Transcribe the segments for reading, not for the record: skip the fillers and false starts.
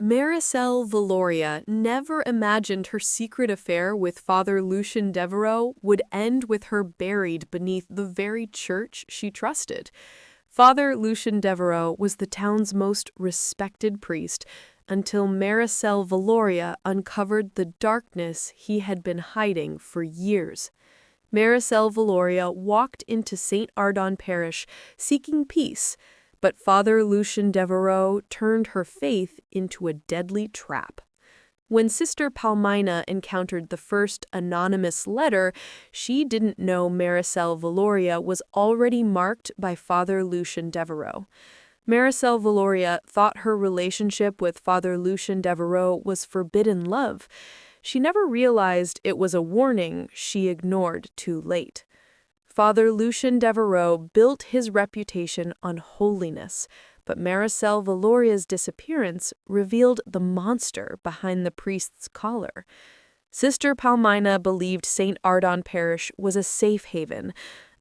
Maricel Villoria never imagined her secret affair with Father Lucian Devereux would end with her buried beneath the very church she trusted. Father Lucian Devereux was the town's most respected priest until Maricel Villoria uncovered the darkness he had been hiding for years. Maricel Villoria walked into St. Ardon Parish seeking peace, but Father Lucian Devereux turned her faith into a deadly trap. When Sister Palmina encountered the first anonymous letter, she didn't know Maricel Villoria was already marked by Father Lucian Devereux. Maricel Villoria thought her relationship with Father Lucian Devereux was forbidden love. She never realized it was a warning she ignored too late. Father Lucian Devereux built his reputation on holiness, but Maricel Villoria's disappearance revealed the monster behind the priest's collar. Sister Palmina believed St. Ardon Parish was a safe haven,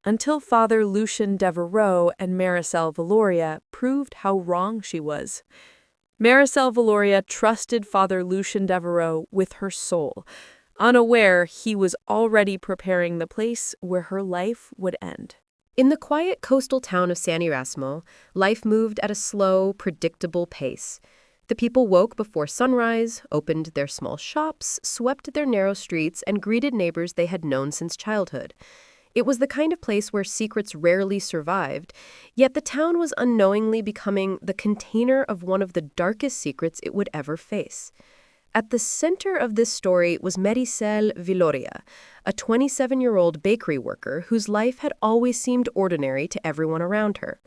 until Father Lucian Devereux and Maricel Villoria proved how wrong she was. Maricel Villoria trusted Father Lucian Devereux with her soul, unaware he was already preparing the place where her life would end. In the quiet coastal town of San Erasmo, life moved at a slow, predictable pace. The people woke before sunrise, opened their small shops, swept their narrow streets, and greeted neighbors they had known since childhood. It was the kind of place where secrets rarely survived, yet the town was unknowingly becoming the container of one of the darkest secrets it would ever face. At the center of this story was Maricel Villoria, a 27-year-old bakery worker whose life had always seemed ordinary to everyone around her.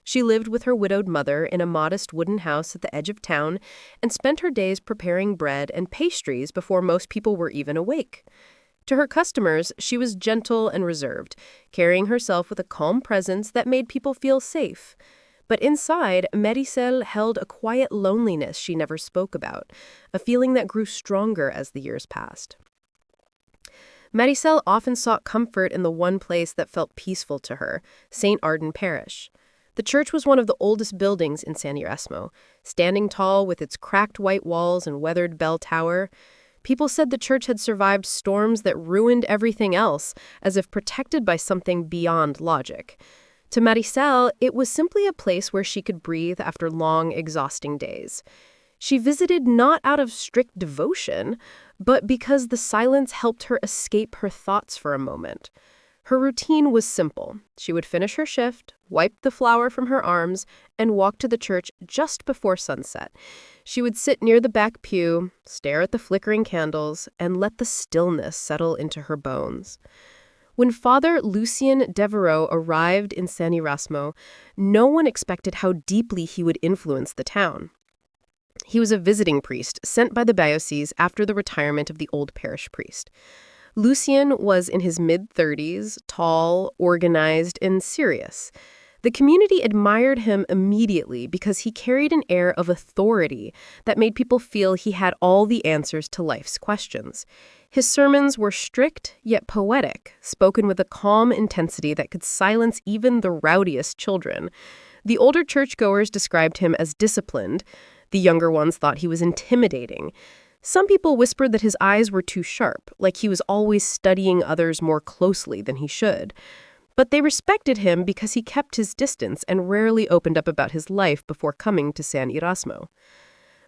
She lived with her widowed mother in a modest wooden house at the edge of town and spent her days preparing bread and pastries before most people were even awake. To her customers, she was gentle and reserved, carrying herself with a calm presence that made people feel safe. But inside, Maricel held a quiet loneliness she never spoke about, a feeling that grew stronger as the years passed. Maricel often sought comfort in the one place that felt peaceful to her, St. Ardon Parish. The church was one of the oldest buildings in San Erasmo, standing tall with its cracked white walls and weathered bell tower. People said the church had survived storms that ruined everything else, as if protected by something beyond logic. To Maricel, it was simply a place where she could breathe after long, exhausting days. She visited not out of strict devotion, but because the silence helped her escape her thoughts for a moment. Her routine was simple. She would finish her shift, wipe the flour from her arms, and walk to the church just before sunset. She would sit near the back pew, stare at the flickering candles, and let the stillness settle into her bones. When Father Lucian Devereux arrived in San Erasmo, no one expected how deeply he would influence the town. He was a visiting priest sent by the diocese after the retirement of the old parish priest. Lucian was in his mid-30s, tall, organized, and serious. The community admired him immediately because he carried an air of authority that made people feel he had all the answers to life's questions. His sermons were strict yet poetic, spoken with a calm intensity that could silence even the rowdiest children. The older churchgoers described him as disciplined. The younger ones thought he was intimidating. Some people whispered that his eyes were too sharp, like he was always studying others more closely than he should. But they respected him because he kept his distance and rarely opened up about his life before coming to San Erasmo.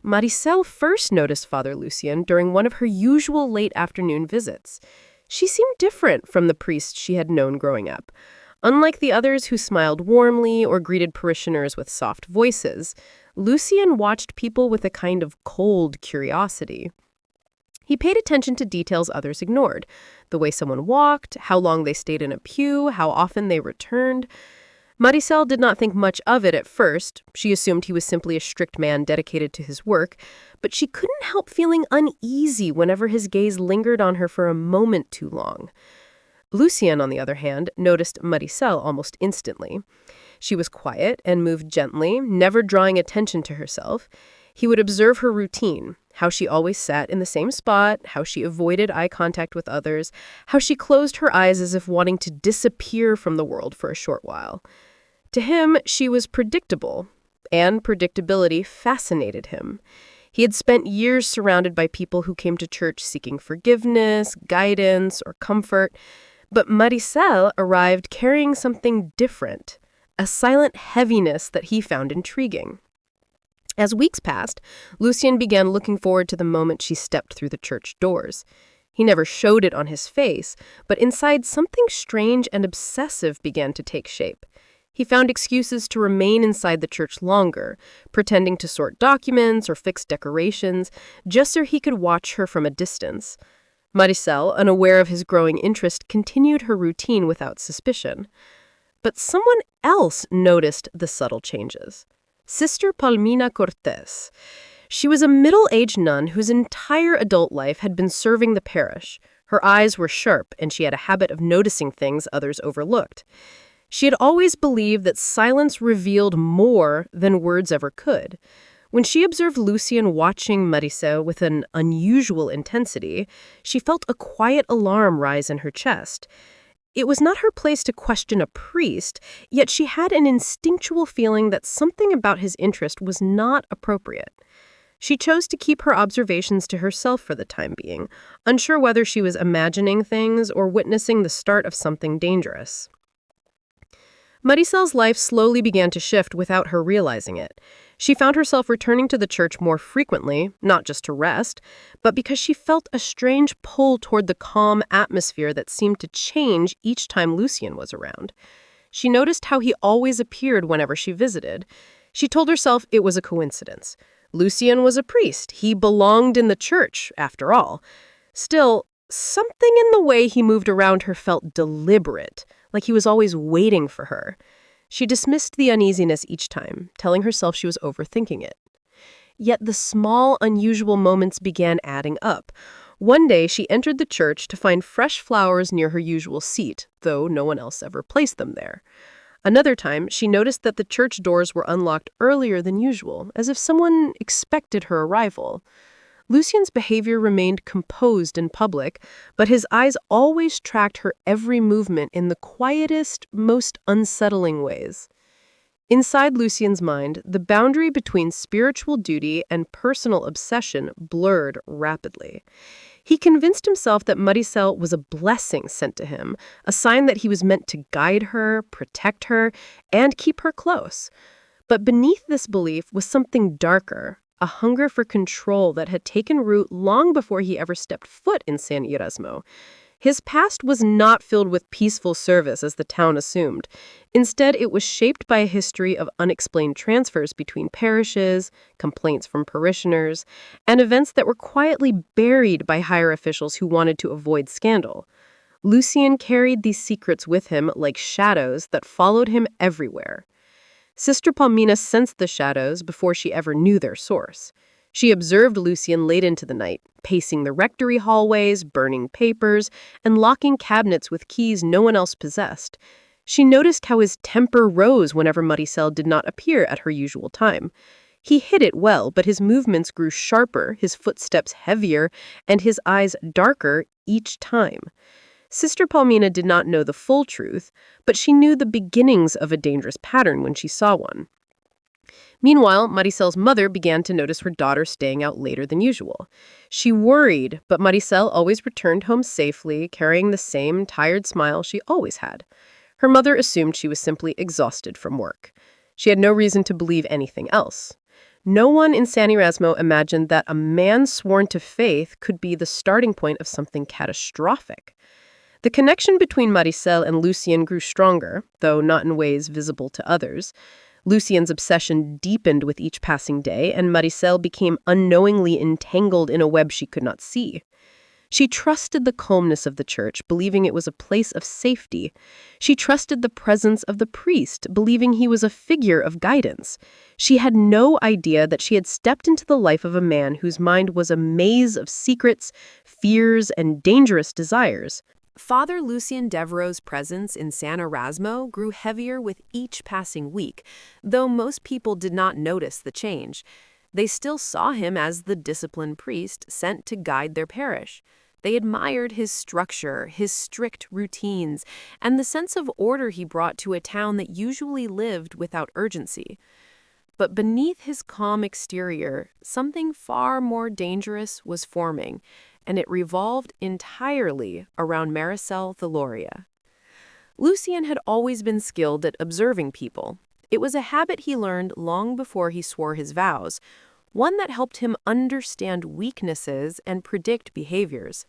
Maricel first noticed Father Lucian during one of her usual late afternoon visits. She seemed different from the priest she had known growing up. Unlike the others who smiled warmly or greeted parishioners with soft voices, Lucian watched people with a kind of cold curiosity. He paid attention to details others ignored: the way someone walked, how long they stayed in a pew, how often they returned. Maricel did not think much of it at first. She assumed he was simply a strict man dedicated to his work, but she couldn't help feeling uneasy whenever his gaze lingered on her for a moment too long. Lucian, on the other hand, noticed Maricel almost instantly. She was quiet and moved gently, never drawing attention to herself. He would observe her routine, how she always sat in the same spot, how she avoided eye contact with others, how she closed her eyes as if wanting to disappear from the world for a short while. To him, she was predictable, and predictability fascinated him. He had spent years surrounded by people who came to church seeking forgiveness, guidance, or comfort. But Maricel arrived carrying something different, a silent heaviness that he found intriguing. As weeks passed, Lucian began looking forward to the moment she stepped through the church doors. He never showed it on his face, but inside something strange and obsessive began to take shape. He found excuses to remain inside the church longer, pretending to sort documents or fix decorations, just so he could watch her from a distance. Maricel, unaware of his growing interest, continued her routine without suspicion. But someone else noticed the subtle changes. Sister Palmina Cortés. She was a middle-aged nun whose entire adult life had been serving the parish. Her eyes were sharp, and she had a habit of noticing things others overlooked. She had always believed that silence revealed more than words ever could. When she observed Lucian watching Maricel with an unusual intensity, she felt a quiet alarm rise in her chest. It was not her place to question a priest, yet she had an instinctual feeling that something about his interest was not appropriate. She chose to keep her observations to herself for the time being, unsure whether she was imagining things or witnessing the start of something dangerous. Maricel's life slowly began to shift without her realizing it. She found herself returning to the church more frequently, not just to rest, but because she felt a strange pull toward the calm atmosphere that seemed to change each time Lucian was around. She noticed how he always appeared whenever she visited. She told herself it was a coincidence. Lucian was a priest. He belonged in the church, after all. Still, something in the way he moved around her felt deliberate, like he was always waiting for her. She dismissed the uneasiness each time, telling herself she was overthinking it. Yet the small, unusual moments began adding up. One day, she entered the church to find fresh flowers near her usual seat, though no one else ever placed them there. Another time, she noticed that the church doors were unlocked earlier than usual, as if someone expected her arrival. Lucian's behavior remained composed in public, but his eyes always tracked her every movement in the quietest, most unsettling ways. Inside Lucian's mind, the boundary between spiritual duty and personal obsession blurred rapidly. He convinced himself that Maricel was a blessing sent to him, a sign that he was meant to guide her, protect her, and keep her close. But beneath this belief was something darker, a hunger for control that had taken root long before he ever stepped foot in San Erasmo. His past was not filled with peaceful service, as the town assumed. Instead, it was shaped by a history of unexplained transfers between parishes, complaints from parishioners, and events that were quietly buried by higher officials who wanted to avoid scandal. Lucian carried these secrets with him like shadows that followed him everywhere. Sister Palmina sensed the shadows before she ever knew their source. She observed Lucian late into the night, pacing the rectory hallways, burning papers, and locking cabinets with keys no one else possessed. She noticed how his temper rose whenever Maricel did not appear at her usual time. He hid it well, but his movements grew sharper, his footsteps heavier, and his eyes darker each time. Sister Palmina did not know the full truth, but she knew the beginnings of a dangerous pattern when she saw one. Meanwhile, Maricel's mother began to notice her daughter staying out later than usual. She worried, but Maricel always returned home safely, carrying the same tired smile she always had. Her mother assumed she was simply exhausted from work. She had no reason to believe anything else. No one in San Erasmo imagined that a man sworn to faith could be the starting point of something catastrophic. The connection between Maricel and Lucian grew stronger, though not in ways visible to others. Lucian's obsession deepened with each passing day, and Maricel became unknowingly entangled in a web she could not see. She trusted the calmness of the church, believing it was a place of safety. She trusted the presence of the priest, believing he was a figure of guidance. She had no idea that she had stepped into the life of a man whose mind was a maze of secrets, fears, and dangerous desires. Father Lucian Devereux's presence in San Erasmo grew heavier with each passing week, though most people did not notice the change. They still saw him as the disciplined priest sent to guide their parish. They admired his structure, his strict routines, and the sense of order he brought to a town that usually lived without urgency. But beneath his calm exterior, something far more dangerous was forming, and it revolved entirely around Maricel Villoria. Lucian had always been skilled at observing people. It was a habit he learned long before he swore his vows, one that helped him understand weaknesses and predict behaviors.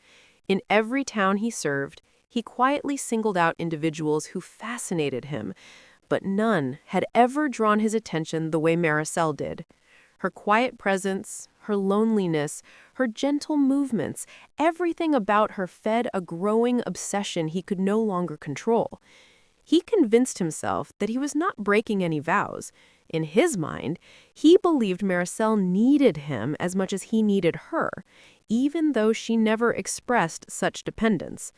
In every town he served, he quietly singled out individuals who fascinated him, but none had ever drawn his attention the way Maricel did. Her quiet presence, her loneliness, her gentle movements, everything about her fed a growing obsession he could no longer control. He convinced himself that he was not breaking any vows. In his mind, he believed Maricel needed him as much as he needed her, even though she never expressed such dependence.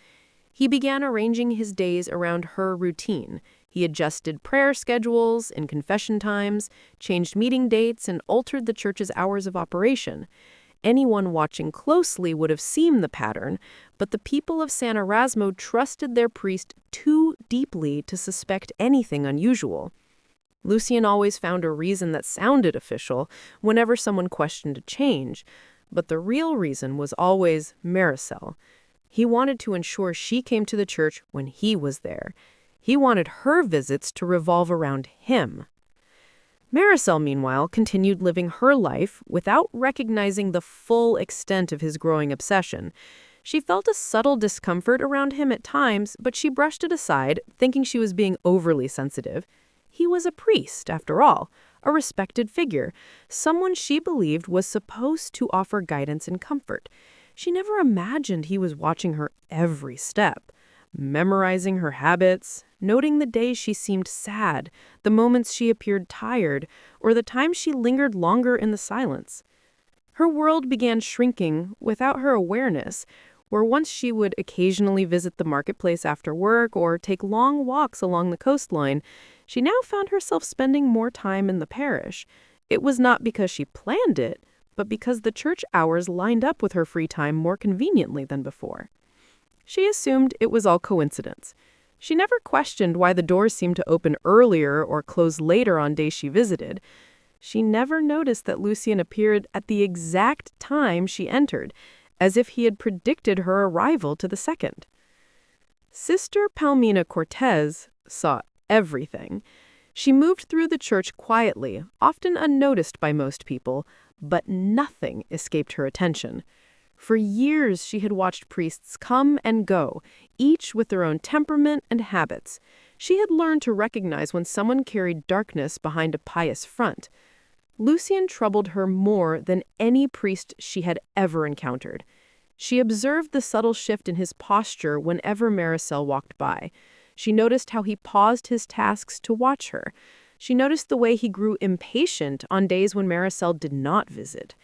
He began arranging his days around her routine. He adjusted prayer schedules and confession times, changed meeting dates, and altered the church's hours of operation. Anyone watching closely would have seen the pattern, but the people of San Erasmo trusted their priest too deeply to suspect anything unusual. Lucian always found a reason that sounded official whenever someone questioned a change, but the real reason was always Maricel. He wanted to ensure she came to the church when he was there. He wanted her visits to revolve around him. Maricel, meanwhile, continued living her life without recognizing the full extent of his growing obsession. She felt a subtle discomfort around him at times, but she brushed it aside, thinking she was being overly sensitive. He was a priest, after all, a respected figure, someone she believed was supposed to offer guidance and comfort. She never imagined he was watching her every step, memorizing her habits, noting the days she seemed sad, the moments she appeared tired, or the times she lingered longer in the silence. Her world began shrinking without her awareness, where once she would occasionally visit the marketplace after work or take long walks along the coastline, she now found herself spending more time in the parish. It was not because she planned it, but because the church hours lined up with her free time more conveniently than before. She assumed it was all coincidence. She never questioned why the doors seemed to open earlier or close later on days she visited. She never noticed that Lucian appeared at the exact time she entered, as if he had predicted her arrival to the second. Sister Palmina Cortez saw everything. She moved through the church quietly, often unnoticed by most people, but nothing escaped her attention. For years she had watched priests come and go, each with their own temperament and habits. She had learned to recognize when someone carried darkness behind a pious front. Lucian troubled her more than any priest she had ever encountered. She observed the subtle shift in his posture whenever Maricel walked by. She noticed how he paused his tasks to watch her. She noticed the way he grew impatient on days when Maricel did not visit.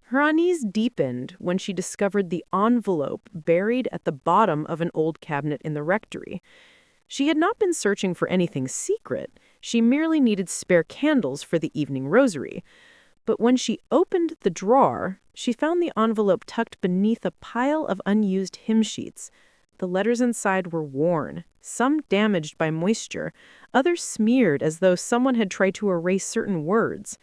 Her unease deepened when she discovered the envelope buried at the bottom of an old cabinet in the rectory. She had not been searching for anything secret. She merely needed spare candles for the evening rosary. But when she opened the drawer, she found the envelope tucked beneath a pile of unused hymn sheets. The letters inside were worn, some damaged by moisture, others smeared as though someone had tried to erase certain words.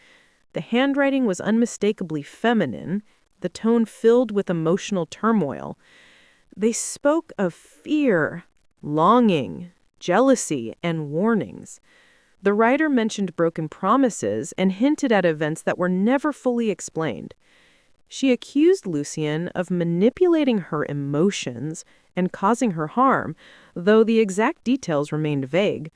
The handwriting was unmistakably feminine, the tone filled with emotional turmoil. They spoke of fear, longing, jealousy, and warnings. The writer mentioned broken promises and hinted at events that were never fully explained. She accused Lucian of manipulating her emotions and causing her harm, though the exact details remained vague.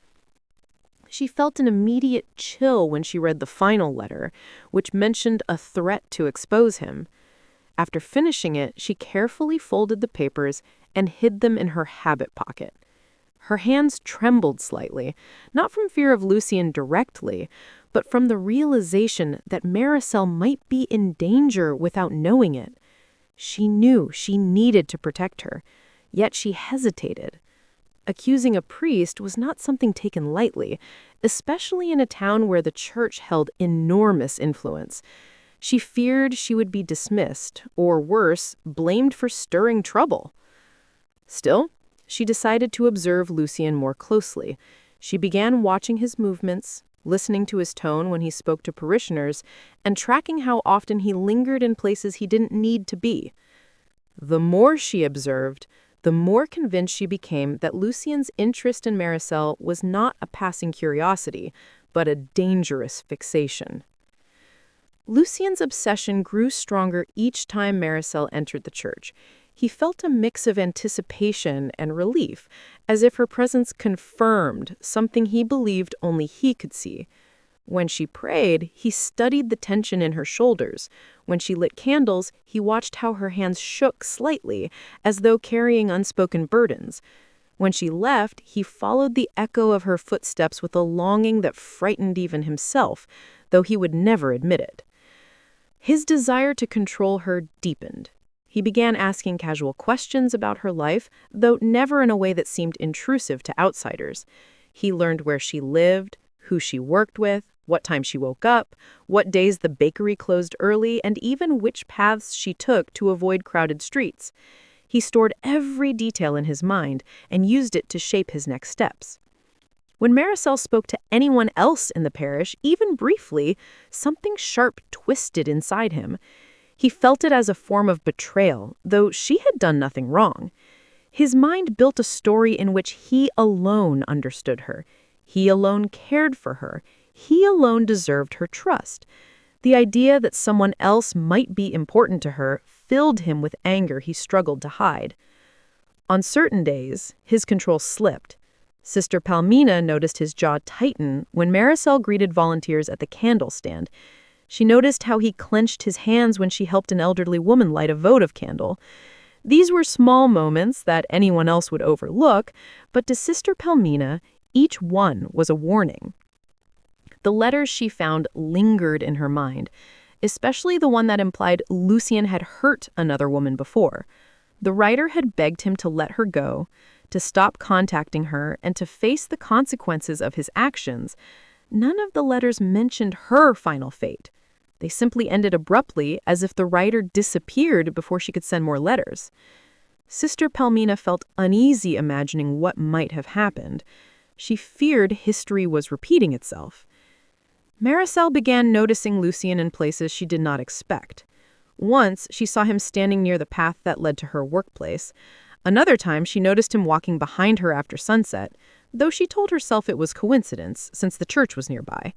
She felt an immediate chill when she read the final letter, which mentioned a threat to expose him. After finishing it, she carefully folded the papers and hid them in her habit pocket. Her hands trembled slightly, not from fear of Lucian directly, but from the realization that Maricel might be in danger without knowing it. She knew she needed to protect her, yet she hesitated. Accusing a priest was not something taken lightly, especially in a town where the church held enormous influence. She feared she would be dismissed, or worse, blamed for stirring trouble. Still, she decided to observe Lucian more closely. She began watching his movements, listening to his tone when he spoke to parishioners, and tracking how often he lingered in places he didn't need to be. The more she observed, the more convinced she became that Lucian's interest in Maricel was not a passing curiosity, but a dangerous fixation. Lucian's obsession grew stronger each time Maricel entered the church. He felt a mix of anticipation and relief, as if her presence confirmed something he believed only he could see. When she prayed, he studied the tension in her shoulders. When she lit candles, he watched how her hands shook slightly, as though carrying unspoken burdens. When she left, he followed the echo of her footsteps with a longing that frightened even himself, though he would never admit it. His desire to control her deepened. He began asking casual questions about her life, though never in a way that seemed intrusive to outsiders. He learned where she lived, who she worked with, what time she woke up, what days the bakery closed early, and even which paths she took to avoid crowded streets. He stored every detail in his mind and used it to shape his next steps. When Maricel spoke to anyone else in the parish, even briefly, something sharp twisted inside him. He felt it as a form of betrayal, though she had done nothing wrong. His mind built a story in which he alone understood her. He alone cared for her. He alone deserved her trust. The idea that someone else might be important to her filled him with anger he struggled to hide. On certain days, his control slipped. Sister Palmina noticed his jaw tighten when Maricel greeted volunteers at the candle stand. She noticed how he clenched his hands when she helped an elderly woman light a votive candle. These were small moments that anyone else would overlook, but to Sister Palmina, each one was a warning. The letters she found lingered in her mind, especially the one that implied Lucian had hurt another woman before. The writer had begged him to let her go, to stop contacting her, and to face the consequences of his actions. None of the letters mentioned her final fate. They simply ended abruptly, as if the writer disappeared before she could send more letters. Sister Palmina felt uneasy imagining what might have happened. She feared history was repeating itself. Maricel began noticing Lucian in places she did not expect. Once, she saw him standing near the path that led to her workplace. Another time, she noticed him walking behind her after sunset, though she told herself it was coincidence, since the church was nearby.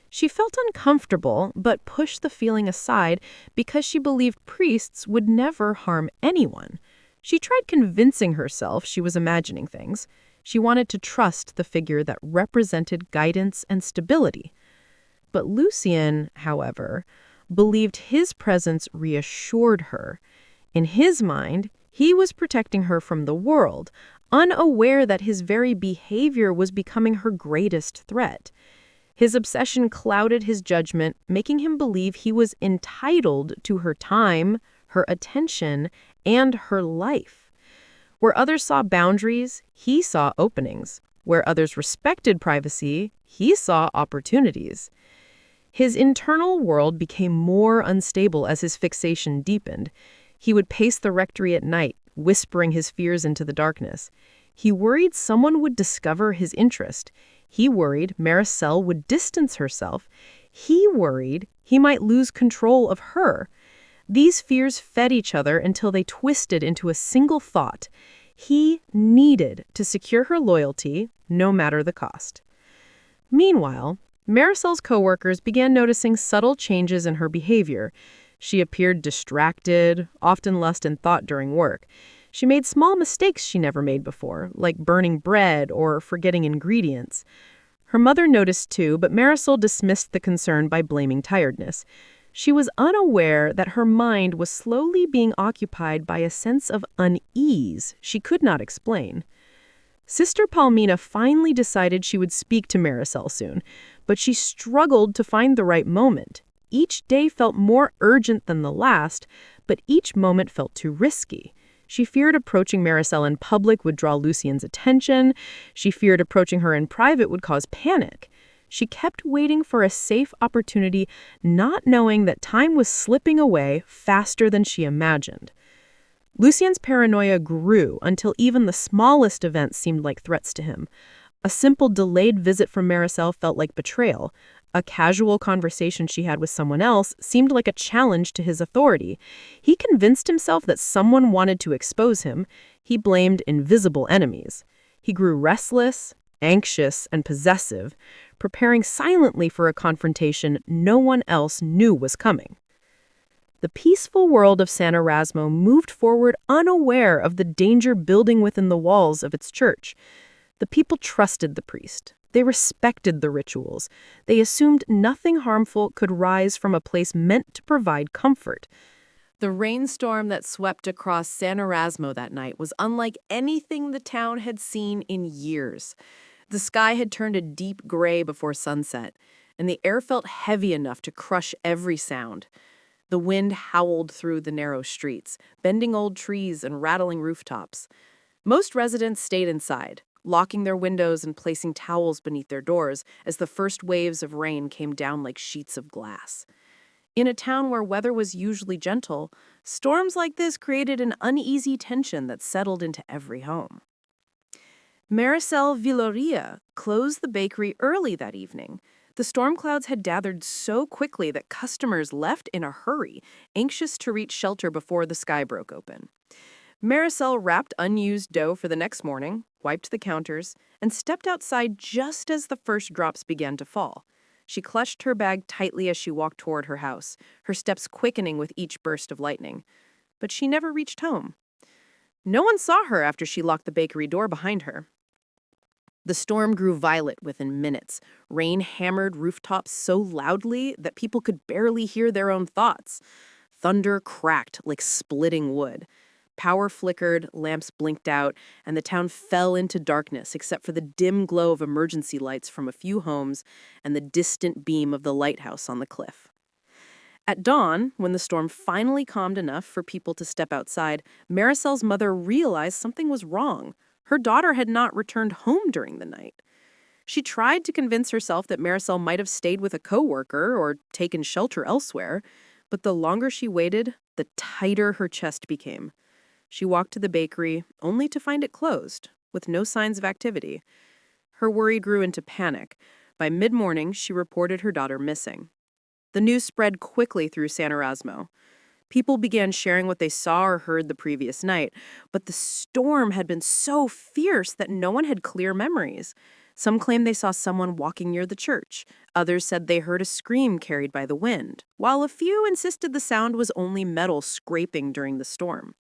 She felt uncomfortable, but pushed the feeling aside because she believed priests would never harm anyone. She tried convincing herself she was imagining things. She wanted to trust the figure that represented guidance and stability. But Lucian, however, believed his presence reassured her. In his mind, he was protecting her from the world, unaware that his very behavior was becoming her greatest threat. His obsession clouded his judgment, making him believe he was entitled to her time, her attention, and her life. Where others saw boundaries, he saw openings. Where others respected privacy, he saw opportunities. His internal world became more unstable as his fixation deepened. He would pace the rectory at night, whispering his fears into the darkness. He worried someone would discover his interest. He worried Maricel would distance herself. He worried he might lose control of her. These fears fed each other until they twisted into a single thought. He needed to secure her loyalty, no matter the cost. Meanwhile, Maricel's coworkers began noticing subtle changes in her behavior. She appeared distracted, often lost in thought during work. She made small mistakes she never made before, like burning bread or forgetting ingredients. Her mother noticed too, but Maricel dismissed the concern by blaming tiredness. She was unaware that her mind was slowly being occupied by a sense of unease she could not explain. Sister Palmina finally decided she would speak to Maricel soon, but she struggled to find the right moment. Each day felt more urgent than the last, but each moment felt too risky. She feared approaching Maricel in public would draw Lucian's attention. She feared approaching her in private would cause panic. She kept waiting for a safe opportunity, not knowing that time was slipping away faster than she imagined. Lucian's paranoia grew until even the smallest events seemed like threats to him. A simple delayed visit from Maricel felt like betrayal. A casual conversation she had with someone else seemed like a challenge to his authority. He convinced himself that someone wanted to expose him. He blamed invisible enemies. He grew restless, anxious, and possessive, preparing silently for a confrontation no one else knew was coming. The peaceful world of San Erasmo moved forward unaware of the danger building within the walls of its church. The people trusted the priest. They respected the rituals. They assumed nothing harmful could rise from a place meant to provide comfort. The rainstorm that swept across San Erasmo that night was unlike anything the town had seen in years. The sky had turned a deep gray before sunset, and the air felt heavy enough to crush every sound. The wind howled through the narrow streets, bending old trees and rattling rooftops. Most residents stayed inside, locking their windows and placing towels beneath their doors as the first waves of rain came down like sheets of glass. In a town where weather was usually gentle, storms like this created an uneasy tension that settled into every home. Maricel Villoria closed the bakery early that evening. The storm clouds had gathered so quickly that customers left in a hurry, anxious to reach shelter before the sky broke open. Maricel wrapped unused dough for the next morning, wiped the counters, and stepped outside just as the first drops began to fall. She clutched her bag tightly as she walked toward her house, her steps quickening with each burst of lightning. But she never reached home. No one saw her after she locked the bakery door behind her. The storm grew violent within minutes. Rain hammered rooftops so loudly that people could barely hear their own thoughts. Thunder cracked like splitting wood. Power flickered, lamps blinked out, and the town fell into darkness except for the dim glow of emergency lights from a few homes and the distant beam of the lighthouse on the cliff. At dawn, when the storm finally calmed enough for people to step outside, Maricel's mother realized something was wrong. Her daughter had not returned home during the night. She tried to convince herself that Maricel might have stayed with a coworker or taken shelter elsewhere, but the longer she waited, the tighter her chest became. She walked to the bakery, only to find it closed, with no signs of activity. Her worry grew into panic. By mid-morning, she reported her daughter missing. The news spread quickly through San Erasmo. People began sharing what they saw or heard the previous night, but the storm had been so fierce that no one had clear memories. Some claimed they saw someone walking near the church. Others said they heard a scream carried by the wind, while a few insisted the sound was only metal scraping during the storm.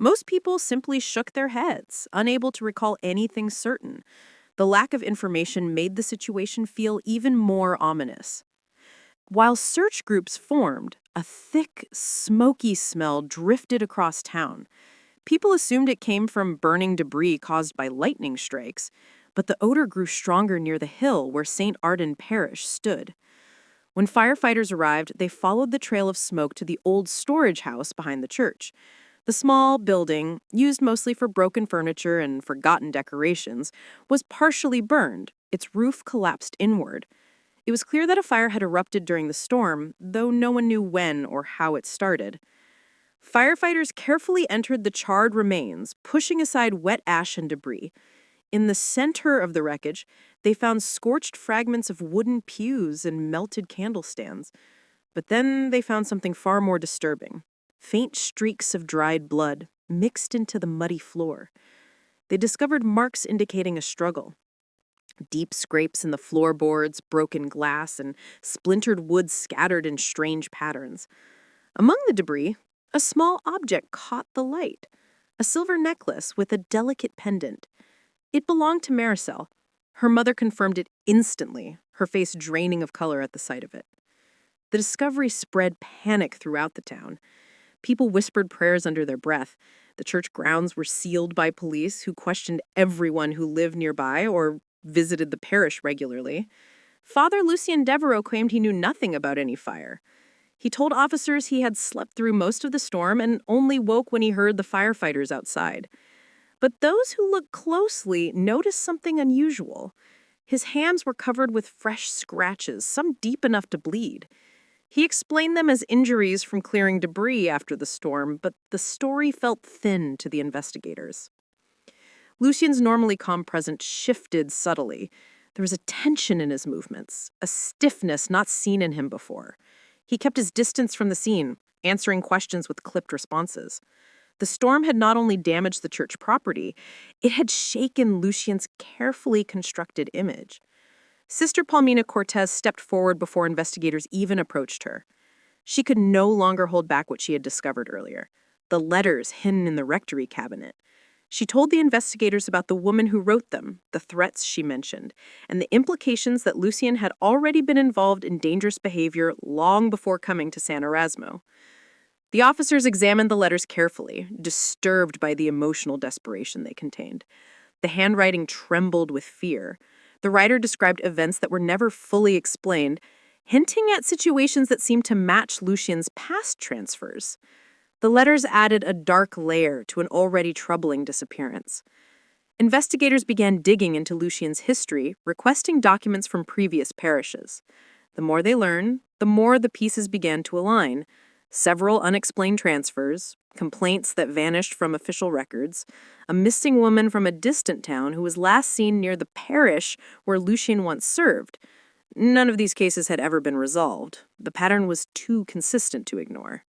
Most people simply shook their heads, unable to recall anything certain. The lack of information made the situation feel even more ominous. While search groups formed, a thick, smoky smell drifted across town. People assumed it came from burning debris caused by lightning strikes, but the odor grew stronger near the hill where St. Ardon Parish stood. When firefighters arrived, they followed the trail of smoke to the old storage house behind the church. The small building, used mostly for broken furniture and forgotten decorations, was partially burned. Its roof collapsed inward. It was clear that a fire had erupted during the storm, though no one knew when or how it started. Firefighters carefully entered the charred remains, pushing aside wet ash and debris. In the center of the wreckage, they found scorched fragments of wooden pews and melted candlestands. But then they found something far more disturbing. Faint streaks of dried blood mixed into the muddy floor. They discovered marks indicating a struggle. Deep scrapes in the floorboards, broken glass, and splintered wood scattered in strange patterns. Among the debris, a small object caught the light, a silver necklace with a delicate pendant. It belonged to Maricel. Her mother confirmed it instantly, her face draining of color at the sight of it. The discovery spread panic throughout the town. People whispered prayers under their breath. The church grounds were sealed by police who questioned everyone who lived nearby or visited the parish regularly. Father Lucian Devereux claimed he knew nothing about any fire. He told officers he had slept through most of the storm and only woke when he heard the firefighters outside. But those who looked closely noticed something unusual. His hands were covered with fresh scratches, some deep enough to bleed. He explained them as injuries from clearing debris after the storm, but the story felt thin to the investigators. Lucian's normally calm presence shifted subtly. There was a tension in his movements, a stiffness not seen in him before. He kept his distance from the scene, answering questions with clipped responses. The storm had not only damaged the church property, it had shaken Lucian's carefully constructed image. Sister Palmina Cortez stepped forward before investigators even approached her. She could no longer hold back what she had discovered earlier, the letters hidden in the rectory cabinet. She told the investigators about the woman who wrote them, the threats she mentioned, and the implications that Lucian had already been involved in dangerous behavior long before coming to San Erasmo. The officers examined the letters carefully, disturbed by the emotional desperation they contained. The handwriting trembled with fear. The writer described events that were never fully explained, hinting at situations that seemed to match Lucian's past transfers. The letters added a dark layer to an already troubling disappearance. Investigators began digging into Lucian's history, requesting documents from previous parishes. The more they learned, the more the pieces began to align. Several unexplained transfers, complaints that vanished from official records, a missing woman from a distant town who was last seen near the parish where Lucian once served. None of these cases had ever been resolved. The pattern was too consistent to ignore.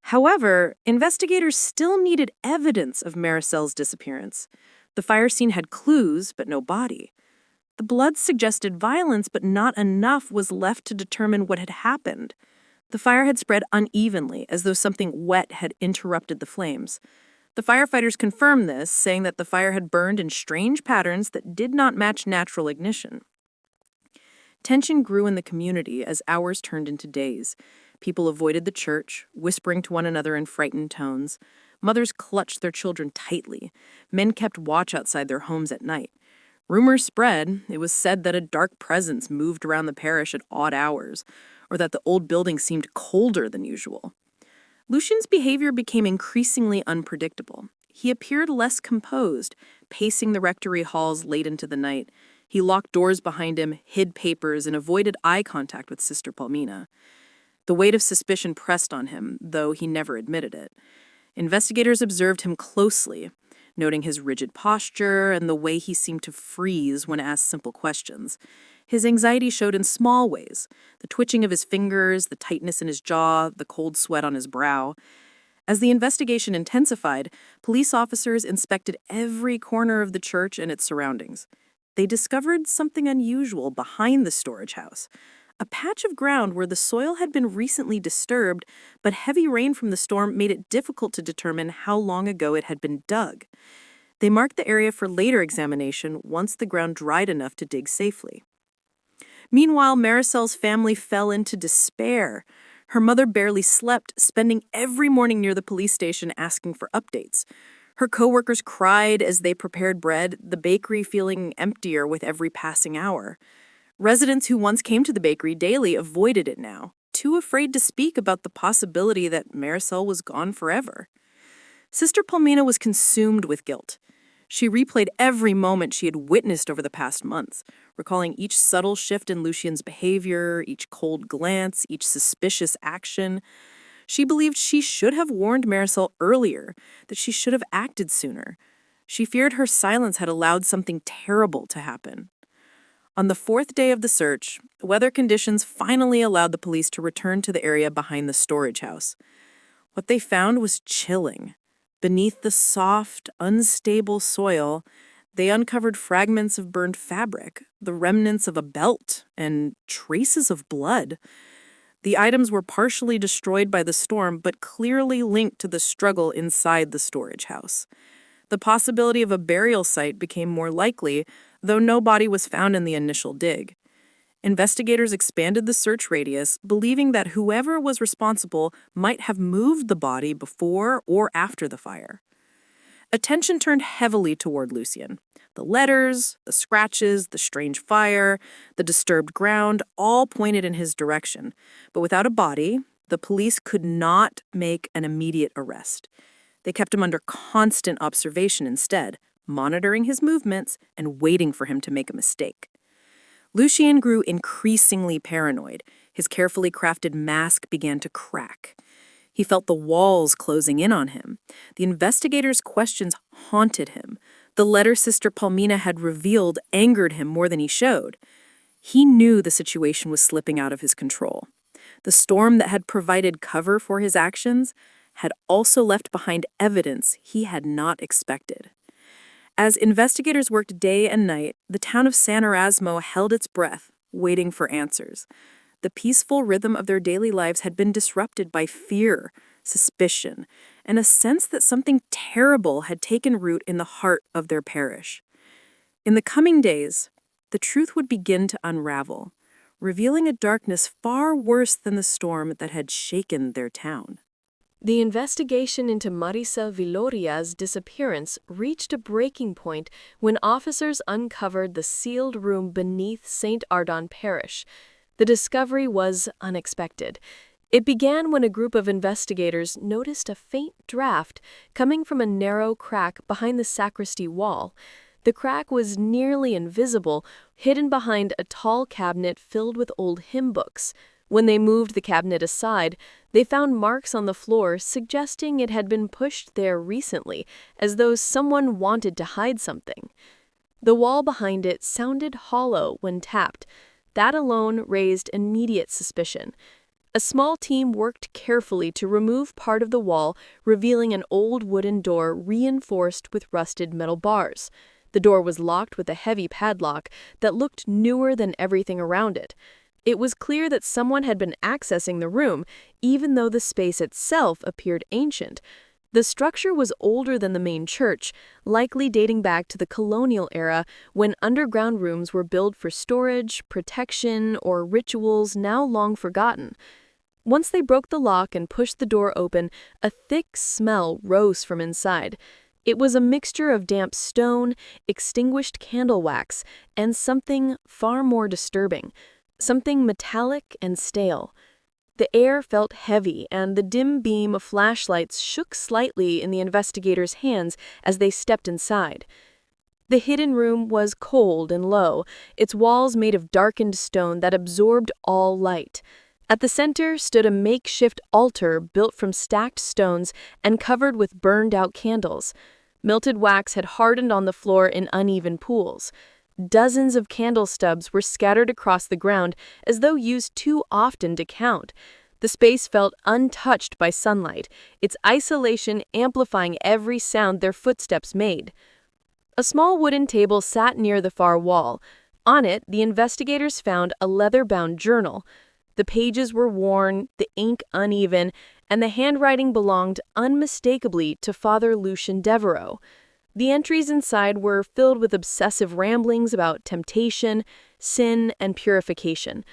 However, investigators still needed evidence of Maricel's disappearance. The fire scene had clues, but no body. The blood suggested violence, but not enough was left to determine what had happened. The fire had spread unevenly, as though something wet had interrupted the flames. The firefighters confirmed this, saying that the fire had burned in strange patterns that did not match natural ignition. Tension grew in the community as hours turned into days. People avoided the church, whispering to one another in frightened tones. Mothers clutched their children tightly. Men kept watch outside their homes at night. Rumors spread. It was said that a dark presence moved around the parish at odd hours, or that the old building seemed colder than usual. Lucian's behavior became increasingly unpredictable. He appeared less composed, pacing the rectory halls late into the night. He locked doors behind him, hid papers, and avoided eye contact with Sister Palmina. The weight of suspicion pressed on him, though he never admitted it. Investigators observed him closely, noting his rigid posture and the way he seemed to freeze when asked simple questions. His anxiety showed in small ways, the twitching of his fingers, the tightness in his jaw, the cold sweat on his brow. As the investigation intensified, police officers inspected every corner of the church and its surroundings. They discovered something unusual behind the storage house. A patch of ground where the soil had been recently disturbed, but heavy rain from the storm made it difficult to determine how long ago it had been dug. They marked the area for later examination once the ground dried enough to dig safely. Meanwhile, Maricel's family fell into despair. Her mother barely slept, spending every morning near the police station asking for updates. Her coworkers cried as they prepared bread, the bakery feeling emptier with every passing hour. Residents who once came to the bakery daily avoided it now, too afraid to speak about the possibility that Maricel was gone forever. Sister Palmina was consumed with guilt. She replayed every moment she had witnessed over the past months, recalling each subtle shift in Lucian's behavior, each cold glance, each suspicious action. She believed she should have warned Maricel earlier, that she should have acted sooner. She feared her silence had allowed something terrible to happen. On the fourth day of the search, weather conditions finally allowed the police to return to the area behind the storage house. What they found was chilling. Beneath the soft, unstable soil, they uncovered fragments of burned fabric, the remnants of a belt, and traces of blood. The items were partially destroyed by the storm, but clearly linked to the struggle inside the storage house. The possibility of a burial site became more likely, though no body was found in the initial dig. Investigators expanded the search radius, believing that whoever was responsible might have moved the body before or after the fire. Attention turned heavily toward Lucian. The letters, the scratches, the strange fire, the disturbed ground all pointed in his direction. But without a body, the police could not make an immediate arrest. They kept him under constant observation instead, monitoring his movements and waiting for him to make a mistake. Lucian grew increasingly paranoid. His carefully crafted mask began to crack. He felt the walls closing in on him. The investigators' questions haunted him. The letter Sister Palmina had revealed angered him more than he showed. He knew the situation was slipping out of his control. The storm that had provided cover for his actions had also left behind evidence he had not expected. As investigators worked day and night, the town of San Erasmo held its breath, waiting for answers. The peaceful rhythm of their daily lives had been disrupted by fear, suspicion, and a sense that something terrible had taken root in the heart of their parish. In the coming days, the truth would begin to unravel, revealing a darkness far worse than the storm that had shaken their town. The investigation into Maricel Villoria's disappearance reached a breaking point when officers uncovered the sealed room beneath St. Ardon Parish. The discovery was unexpected. It began when a group of investigators noticed a faint draft coming from a narrow crack behind the sacristy wall. The crack was nearly invisible, hidden behind a tall cabinet filled with old hymn books. When they moved the cabinet aside, they found marks on the floor suggesting it had been pushed there recently, as though someone wanted to hide something. The wall behind it sounded hollow when tapped. That alone raised immediate suspicion. A small team worked carefully to remove part of the wall, revealing an old wooden door reinforced with rusted metal bars. The door was locked with a heavy padlock that looked newer than everything around it. It was clear that someone had been accessing the room, even though the space itself appeared ancient. The structure was older than the main church, likely dating back to the colonial era when underground rooms were built for storage, protection, or rituals now long forgotten. Once they broke the lock and pushed the door open, a thick smell rose from inside. It was a mixture of damp stone, extinguished candle wax, and something far more disturbing. Something metallic and stale. The air felt heavy, and the dim beam of flashlights shook slightly in the investigators' hands as they stepped inside. The hidden room was cold and low, its walls made of darkened stone that absorbed all light. At the center stood a makeshift altar built from stacked stones and covered with burned-out candles. Melted wax had hardened on the floor in uneven pools. Dozens of candle stubs were scattered across the ground as though used too often to count. The space felt untouched by sunlight, its isolation amplifying every sound their footsteps made. A small wooden table sat near the far wall. On it, the investigators found a leather-bound journal. The pages were worn, the ink uneven, and the handwriting belonged unmistakably to Father Lucian Devereux. The entries inside were filled with obsessive ramblings about temptation, sin, and purification.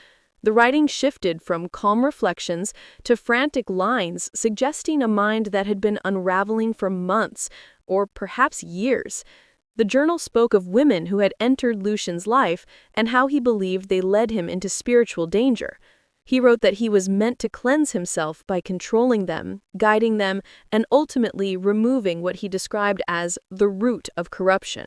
The writing shifted from calm reflections to frantic lines suggesting a mind that had been unraveling for months, or perhaps years. The journal spoke of women who had entered Lucian's life and how he believed they led him into spiritual danger. He wrote that he was meant to cleanse himself by controlling them, guiding them, and ultimately removing what he described as the root of corruption.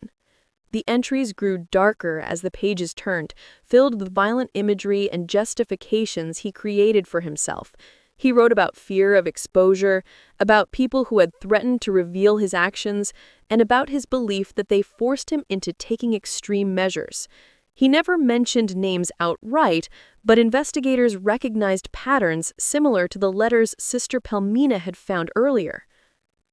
The entries grew darker as the pages turned, filled with violent imagery and justifications he created for himself. He wrote about fear of exposure, about people who had threatened to reveal his actions, and about his belief that they forced him into taking extreme measures. He never mentioned names outright, but investigators recognized patterns similar to the letters Sister Palmina had found earlier.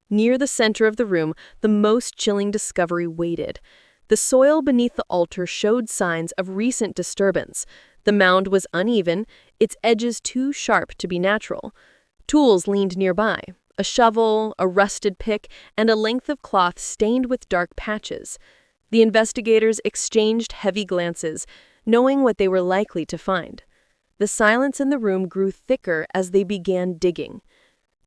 Near the center of the room, the most chilling discovery waited. The soil beneath the altar showed signs of recent disturbance. The mound was uneven, its edges too sharp to be natural. Tools leaned nearby, a shovel, a rusted pick, and a length of cloth stained with dark patches. The investigators exchanged heavy glances, knowing what they were likely to find. The silence in the room grew thicker as they began digging.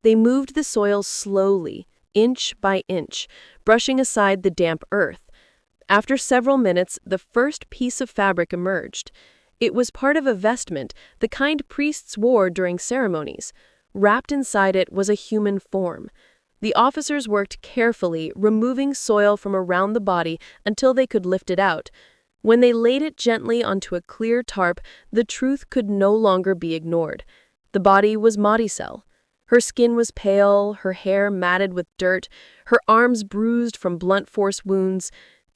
They moved the soil slowly, inch by inch, brushing aside the damp earth. After several minutes, the first piece of fabric emerged. It was part of a vestment, the kind priests wore during ceremonies. Wrapped inside it was a human form. The officers worked carefully, removing soil from around the body until they could lift it out. When they laid it gently onto a clear tarp, the truth could no longer be ignored. The body was Maricel. Her skin was pale, her hair matted with dirt, her arms bruised from blunt force wounds.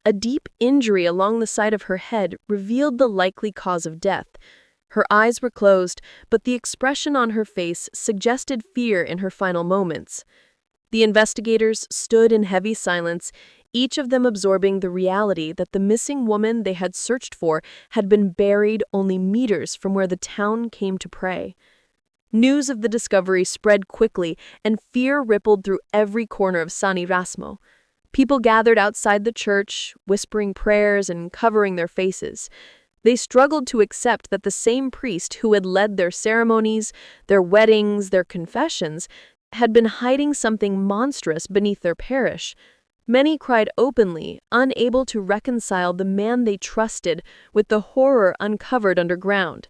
A deep injury along the side of her head revealed the likely cause of death. Her eyes were closed, but the expression on her face suggested fear in her final moments. The investigators stood in heavy silence, each of them absorbing the reality that the missing woman they had searched for had been buried only meters from where the town came to pray. News of the discovery spread quickly, and fear rippled through every corner of San Erasmo. People gathered outside the church, whispering prayers and covering their faces. They struggled to accept that the same priest who had led their ceremonies, their weddings, their confessions, had been hiding something monstrous beneath their parish. Many cried openly, unable to reconcile the man they trusted with the horror uncovered underground.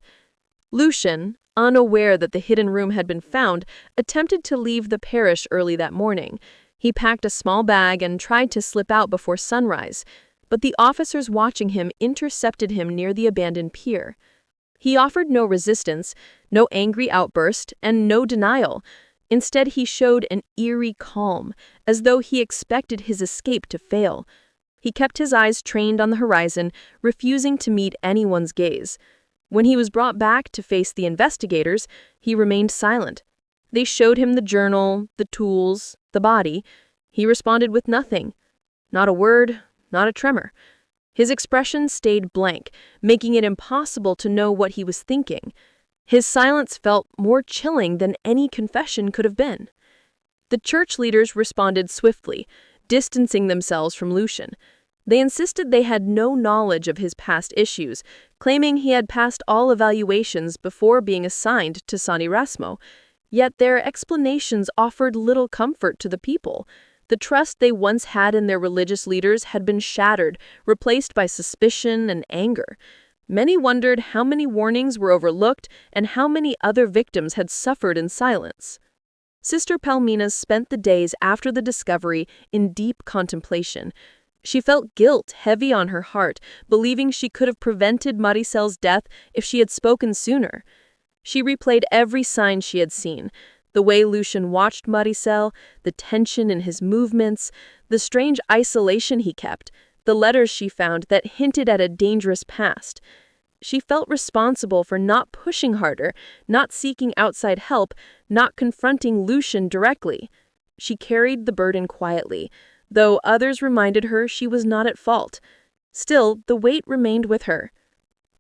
Lucian, unaware that the hidden room had been found, attempted to leave the parish early that morning. He packed a small bag and tried to slip out before sunrise, but the officers watching him intercepted him near the abandoned pier. He offered no resistance, no angry outburst, and no denial. Instead, he showed an eerie calm, as though he expected his escape to fail. He kept his eyes trained on the horizon, refusing to meet anyone's gaze. When he was brought back to face the investigators, he remained silent. They showed him the journal, the tools, the body. He responded with nothing. Not a word, not a tremor. His expression stayed blank, making it impossible to know what he was thinking. His silence felt more chilling than any confession could have been. The church leaders responded swiftly, distancing themselves from Lucian. They insisted they had no knowledge of his past issues, claiming he had passed all evaluations before being assigned to San Erasmo. Yet their explanations offered little comfort to the people. The trust they once had in their religious leaders had been shattered, replaced by suspicion and anger. Many wondered how many warnings were overlooked and how many other victims had suffered in silence. Sister Palmina spent the days after the discovery in deep contemplation. She felt guilt heavy on her heart, believing she could have prevented Maricel's death if she had spoken sooner. She replayed every sign she had seen: the way Lucian watched Maricel, the tension in his movements, the strange isolation he kept, the letters she found that hinted at a dangerous past. She felt responsible for not pushing harder, not seeking outside help, not confronting Lucian directly. She carried the burden quietly, though others reminded her she was not at fault. Still, the weight remained with her.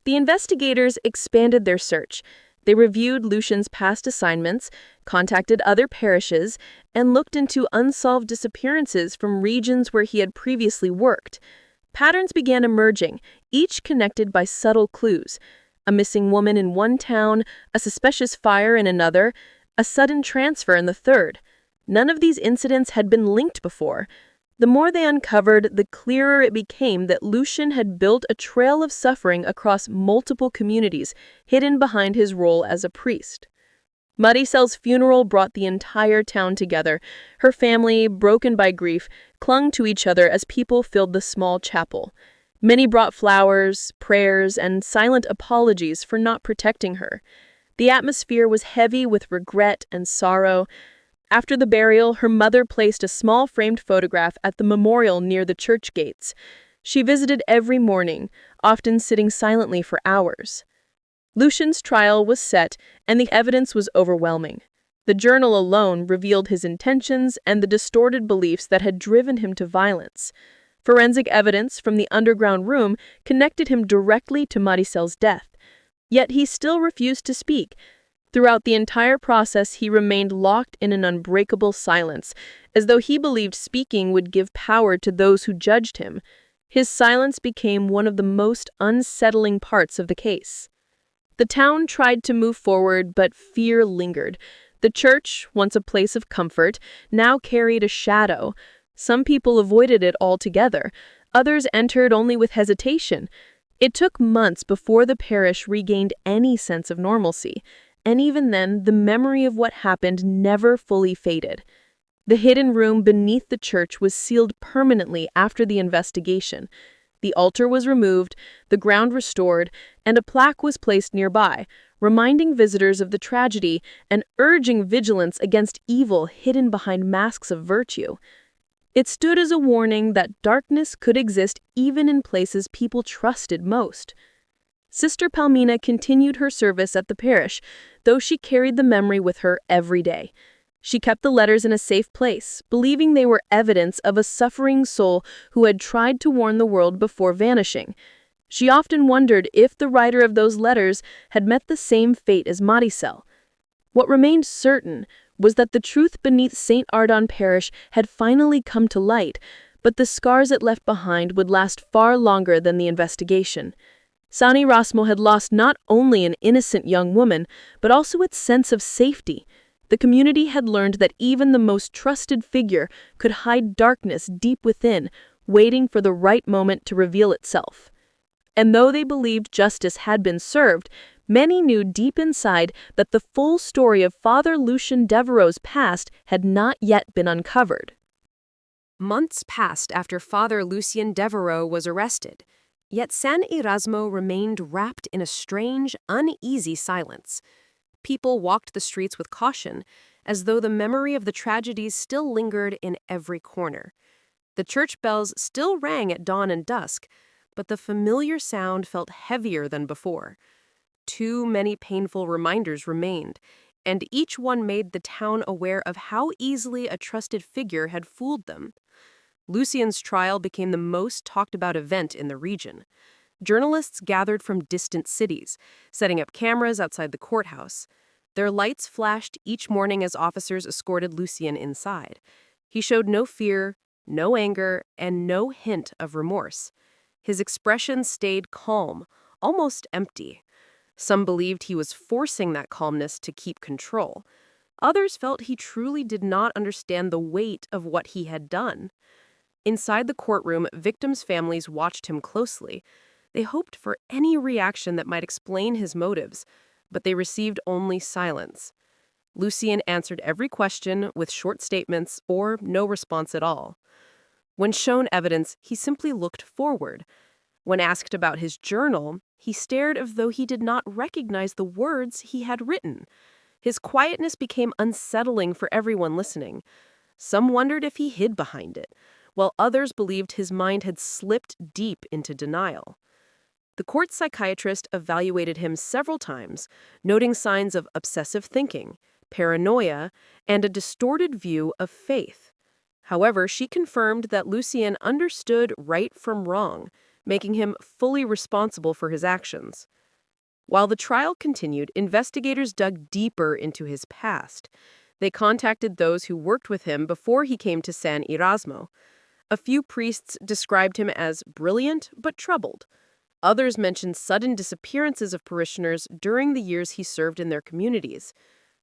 The investigators expanded their search. They reviewed Lucian's past assignments, contacted other parishes, and looked into unsolved disappearances from regions where he had previously worked. Patterns began emerging, each connected by subtle clues. A missing woman in one town, a suspicious fire in another, a sudden transfer in the third. None of these incidents had been linked before. The more they uncovered, the clearer it became that Lucian had built a trail of suffering across multiple communities, hidden behind his role as a priest. Maricel's funeral brought the entire town together. Her family, broken by grief, clung to each other as people filled the small chapel. Many brought flowers, prayers, and silent apologies for not protecting her. The atmosphere was heavy with regret and sorrow. After the burial, her mother placed a small framed photograph at the memorial near the church gates. She visited every morning, often sitting silently for hours. Lucian's trial was set, and the evidence was overwhelming. The journal alone revealed his intentions and the distorted beliefs that had driven him to violence. Forensic evidence from the underground room connected him directly to Maricel's death. Yet he still refused to speak. Throughout the entire process, he remained locked in an unbreakable silence, as though he believed speaking would give power to those who judged him. His silence became one of the most unsettling parts of the case. The town tried to move forward, but fear lingered. The church, once a place of comfort, now carried a shadow. Some people avoided it altogether. Others entered only with hesitation. It took months before the parish regained any sense of normalcy, and even then, the memory of what happened never fully faded. The hidden room beneath the church was sealed permanently after the investigation. The altar was removed, the ground restored, and a plaque was placed nearby, reminding visitors of the tragedy and urging vigilance against evil hidden behind masks of virtue. It stood as a warning that darkness could exist even in places people trusted most. Sister Palmina continued her service at the parish, though she carried the memory with her every day. She kept the letters in a safe place, believing they were evidence of a suffering soul who had tried to warn the world before vanishing. She often wondered if the writer of those letters had met the same fate as Maricel. What remained certain was that the truth beneath St. Ardon Parish had finally come to light, but the scars it left behind would last far longer than the investigation. San Erasmo had lost not only an innocent young woman, but also its sense of safety. The community had learned that even the most trusted figure could hide darkness deep within, waiting for the right moment to reveal itself. And though they believed justice had been served, many knew deep inside that the full story of Father Lucian Devereux's past had not yet been uncovered. Months passed after Father Lucian Devereux was arrested, yet San Erasmo remained wrapped in a strange, uneasy silence. People walked the streets with caution, as though the memory of the tragedies still lingered in every corner. The church bells still rang at dawn and dusk, but the familiar sound felt heavier than before. Too many painful reminders remained, and each one made the town aware of how easily a trusted figure had fooled them. Lucian's trial became the most talked-about event in the region. Journalists gathered from distant cities, setting up cameras outside the courthouse. Their lights flashed each morning as officers escorted Lucian inside. He showed no fear, no anger, and no hint of remorse. His expression stayed calm, almost empty. Some believed he was forcing that calmness to keep control. Others felt he truly did not understand the weight of what he had done. Inside the courtroom, victims' families watched him closely. They hoped for any reaction that might explain his motives, but they received only silence. Lucian answered every question with short statements or no response at all. When shown evidence, he simply looked forward. When asked about his journal, he stared as though he did not recognize the words he had written. His quietness became unsettling for everyone listening. Some wondered if he hid behind it, while others believed his mind had slipped deep into denial. The court's psychiatrist evaluated him several times, noting signs of obsessive thinking, paranoia, and a distorted view of faith. However, she confirmed that Lucian understood right from wrong, making him fully responsible for his actions. While the trial continued, investigators dug deeper into his past. They contacted those who worked with him before he came to San Erasmo. A few priests described him as brilliant but troubled. Others mentioned sudden disappearances of parishioners during the years he served in their communities.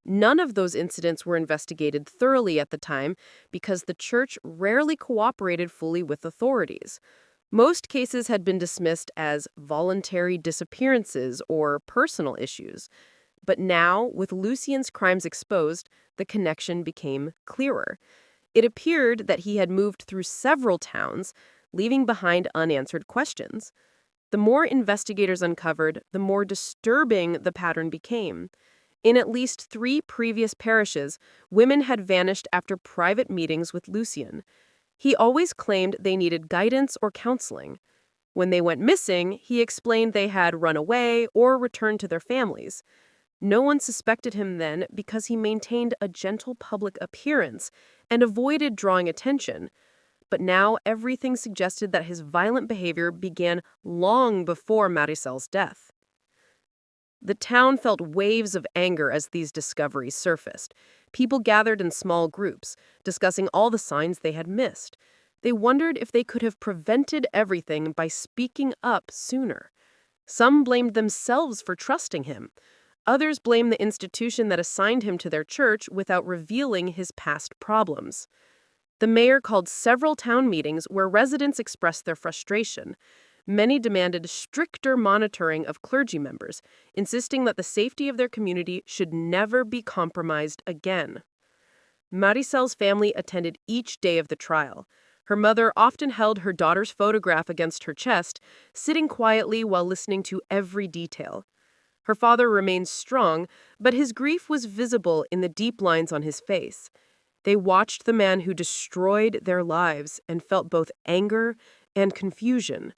None of those incidents were investigated thoroughly at the time because the church rarely cooperated fully with authorities. Most cases had been dismissed as voluntary disappearances or personal issues. But now, with Lucian's crimes exposed, the connection became clearer. It appeared that he had moved through several towns, leaving behind unanswered questions. The more investigators uncovered, the more disturbing the pattern became. In at least 3 previous parishes, women had vanished after private meetings with Lucian. He always claimed they needed guidance or counseling. When they went missing, he explained they had run away or returned to their families. No one suspected him then because he maintained a gentle public appearance and avoided drawing attention. But now everything suggested that his violent behavior began long before Maricel's death. The town felt waves of anger as these discoveries surfaced. People gathered in small groups, discussing all the signs they had missed. They wondered if they could have prevented everything by speaking up sooner. Some blamed themselves for trusting him. Others blamed the institution that assigned him to their church without revealing his past problems. The mayor called several town meetings where residents expressed their frustration. Many demanded stricter monitoring of clergy members, insisting that the safety of their community should never be compromised again. Maricel's family attended each day of the trial. Her mother often held her daughter's photograph against her chest, sitting quietly while listening to every detail. Her father remained strong, but his grief was visible in the deep lines on his face. They watched the man who destroyed their lives and felt both anger and confusion.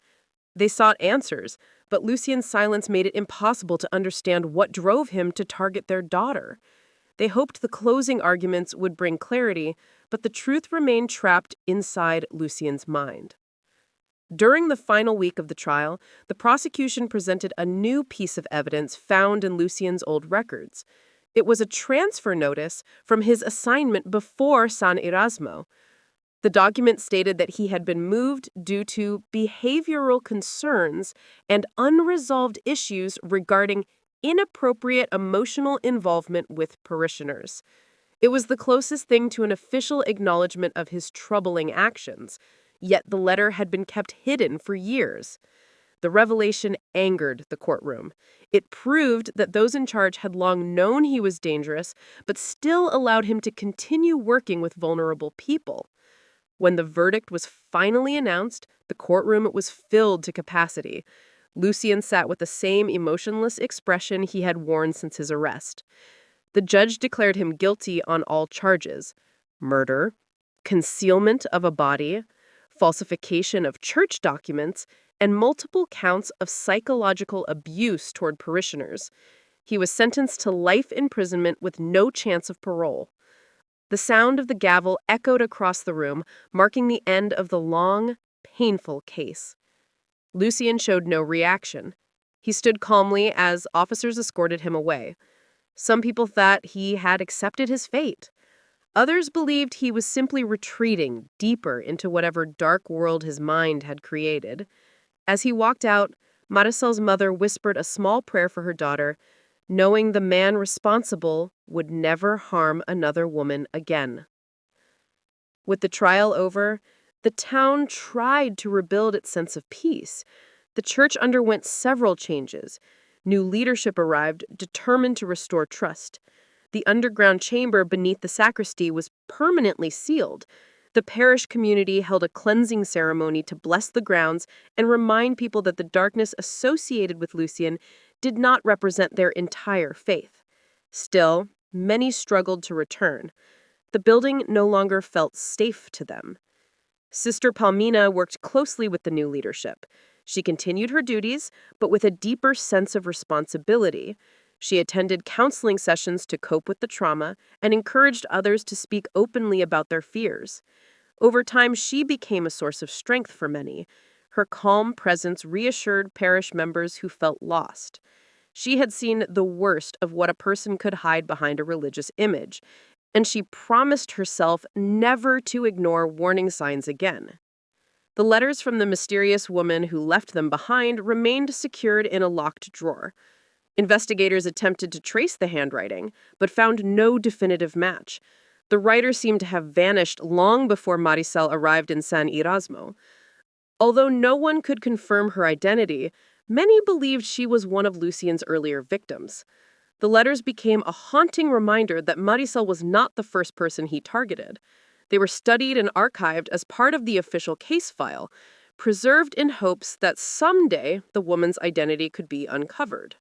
They sought answers, but Lucian's silence made it impossible to understand what drove him to target their daughter. They hoped the closing arguments would bring clarity, but the truth remained trapped inside Lucian's mind. During the final week of the trial, the prosecution presented a new piece of evidence found in Lucian's old records. It was a transfer notice from his assignment before San Erasmo. The document stated that he had been moved due to behavioral concerns and unresolved issues regarding inappropriate emotional involvement with parishioners. It was the closest thing to an official acknowledgement of his troubling actions, yet the letter had been kept hidden for years. The revelation angered the courtroom. It proved that those in charge had long known he was dangerous, but still allowed him to continue working with vulnerable people. When the verdict was finally announced, the courtroom was filled to capacity. Lucian sat with the same emotionless expression he had worn since his arrest. The judge declared him guilty on all charges: murder, concealment of a body, falsification of church documents, and multiple counts of psychological abuse toward parishioners. He was sentenced to life imprisonment with no chance of parole. The sound of the gavel echoed across the room, marking the end of the long, painful case. Lucian showed no reaction. He stood calmly as officers escorted him away. Some people thought he had accepted his fate. Others believed he was simply retreating deeper into whatever dark world his mind had created. As he walked out, Maricel's mother whispered a small prayer for her daughter, knowing the man responsible would never harm another woman again. With the trial over, the town tried to rebuild its sense of peace. The church underwent several changes. New leadership arrived, determined to restore trust. The underground chamber beneath the sacristy was permanently sealed. The parish community held a cleansing ceremony to bless the grounds and remind people that the darkness associated with Lucian did not represent their entire faith. Still, many struggled to return. The building no longer felt safe to them. Sister Palmina worked closely with the new leadership. She continued her duties, but with a deeper sense of responsibility. She attended counseling sessions to cope with the trauma and encouraged others to speak openly about their fears. Over time, she became a source of strength for many. Her calm presence reassured parish members who felt lost. She had seen the worst of what a person could hide behind a religious image, and she promised herself never to ignore warning signs again. The letters from the mysterious woman who left them behind remained secured in a locked drawer. Investigators attempted to trace the handwriting, but found no definitive match. The writer seemed to have vanished long before Maricel arrived in San Erasmo. Although no one could confirm her identity, many believed she was one of Lucian's earlier victims. The letters became a haunting reminder that Maricel was not the first person he targeted. They were studied and archived as part of the official case file, preserved in hopes that someday the woman's identity could be uncovered.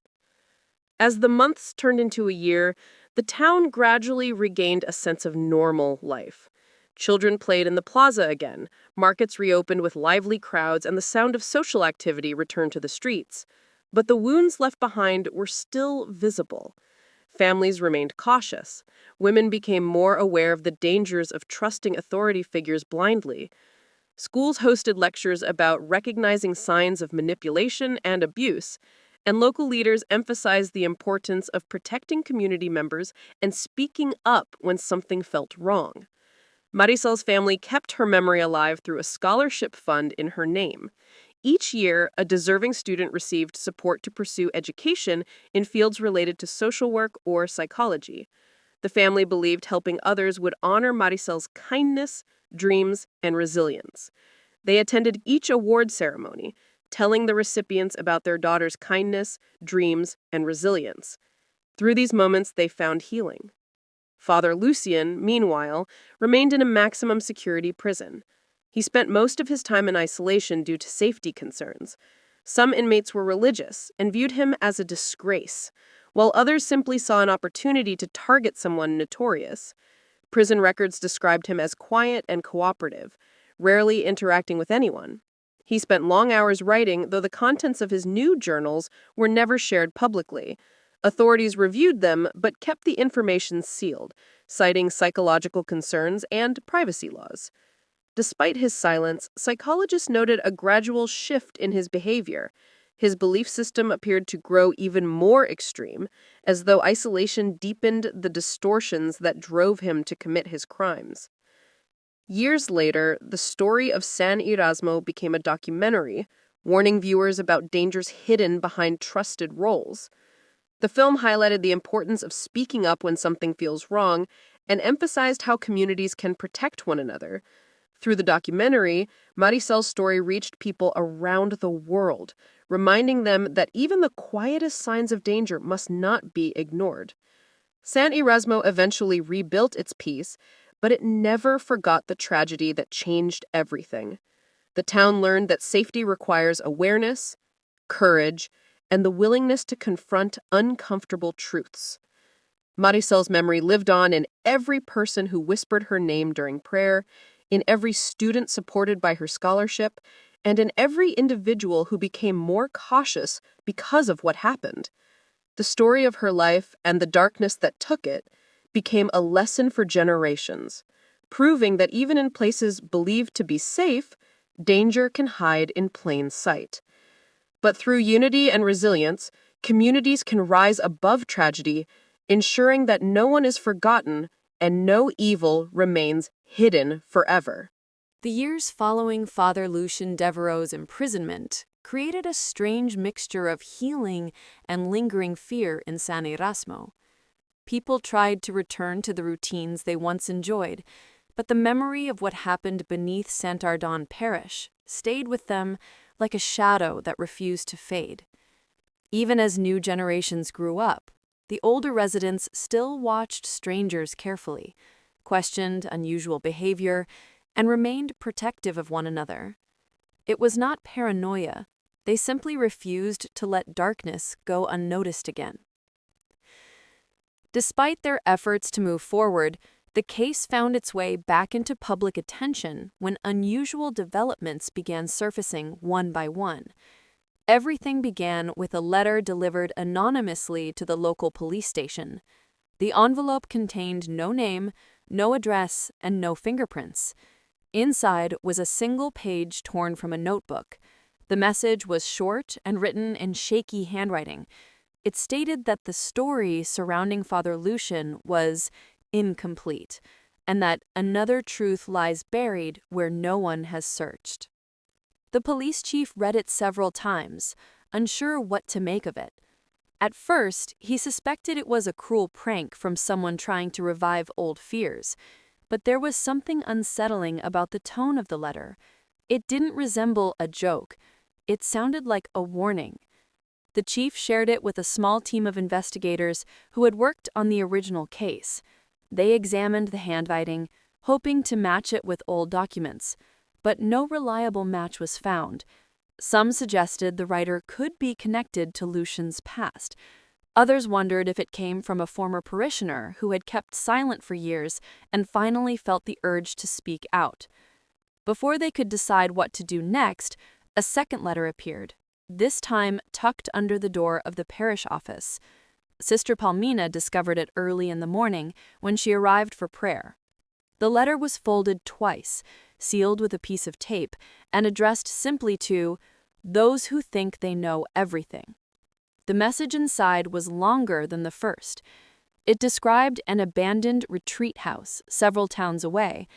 As the months turned into a year, the town gradually regained a sense of normal life. Children played in the plaza again, markets reopened with lively crowds, and the sound of social activity returned to the streets. But the wounds left behind were still visible. Families remained cautious. Women became more aware of the dangers of trusting authority figures blindly. Schools hosted lectures about recognizing signs of manipulation and abuse, and local leaders emphasized the importance of protecting community members and speaking up when something felt wrong. Maricel's family kept her memory alive through a scholarship fund in her name. Each year, a deserving student received support to pursue education in fields related to social work or psychology. The family believed helping others would honor Maricel's kindness, dreams, and resilience. They attended each award ceremony, telling the recipients about their daughter's kindness, dreams, and resilience. Through these moments, they found healing. Father Lucian, meanwhile, remained in a maximum security prison. He spent most of his time in isolation due to safety concerns. Some inmates were religious and viewed him as a disgrace, while others simply saw an opportunity to target someone notorious. Prison records described him as quiet and cooperative, rarely interacting with anyone. He spent long hours writing, though the contents of his new journals were never shared publicly. Authorities reviewed them, but kept the information sealed, citing psychological concerns and privacy laws. Despite his silence, psychologists noted a gradual shift in his behavior. His belief system appeared to grow even more extreme, as though isolation deepened the distortions that drove him to commit his crimes. Years later, the story of San Erasmo became a documentary, warning viewers about dangers hidden behind trusted roles. The film highlighted the importance of speaking up when something feels wrong and emphasized how communities can protect one another. Through the documentary, Maricel's story reached people around the world, reminding them that even the quietest signs of danger must not be ignored. San Erasmo eventually rebuilt its peace, but it never forgot the tragedy that changed everything. The town learned that safety requires awareness, courage, and the willingness to confront uncomfortable truths. Maricel's memory lived on in every person who whispered her name during prayer, in every student supported by her scholarship, and in every individual who became more cautious because of what happened. The story of her life and the darkness that took it became a lesson for generations, proving that even in places believed to be safe, danger can hide in plain sight. But through unity and resilience, communities can rise above tragedy, ensuring that no one is forgotten and no evil remains hidden forever. The years following Father Lucian Devereux's imprisonment created a strange mixture of healing and lingering fear in San Erasmo. People tried to return to the routines they once enjoyed, but the memory of what happened beneath Ardon Parish stayed with them like a shadow that refused to fade. Even as new generations grew up, the older residents still watched strangers carefully, questioned unusual behavior, and remained protective of one another. It was not paranoia. They simply refused to let darkness go unnoticed again. Despite their efforts to move forward, the case found its way back into public attention when unusual developments began surfacing one by one. Everything began with a letter delivered anonymously to the local police station. The envelope contained no name, no address, and no fingerprints. Inside was a single page torn from a notebook. The message was short and written in shaky handwriting. It stated that the story surrounding Father Lucian was incomplete, and that another truth lies buried where no one has searched. The police chief read it several times, unsure what to make of it. At first, he suspected it was a cruel prank from someone trying to revive old fears, but there was something unsettling about the tone of the letter. It didn't resemble a joke. It sounded like a warning. The chief shared it with a small team of investigators who had worked on the original case. They examined the handwriting, hoping to match it with old documents, but no reliable match was found. Some suggested the writer could be connected to Lucian's past. Others wondered if it came from a former parishioner who had kept silent for years and finally felt the urge to speak out. Before they could decide what to do next, a second letter appeared, this time tucked under the door of the parish office. Sister Palmina discovered it early in the morning when she arrived for prayer. The letter was folded twice, sealed with a piece of tape, and addressed simply to those who think they know everything. The message inside was longer than the first. It described an abandoned retreat house several towns away,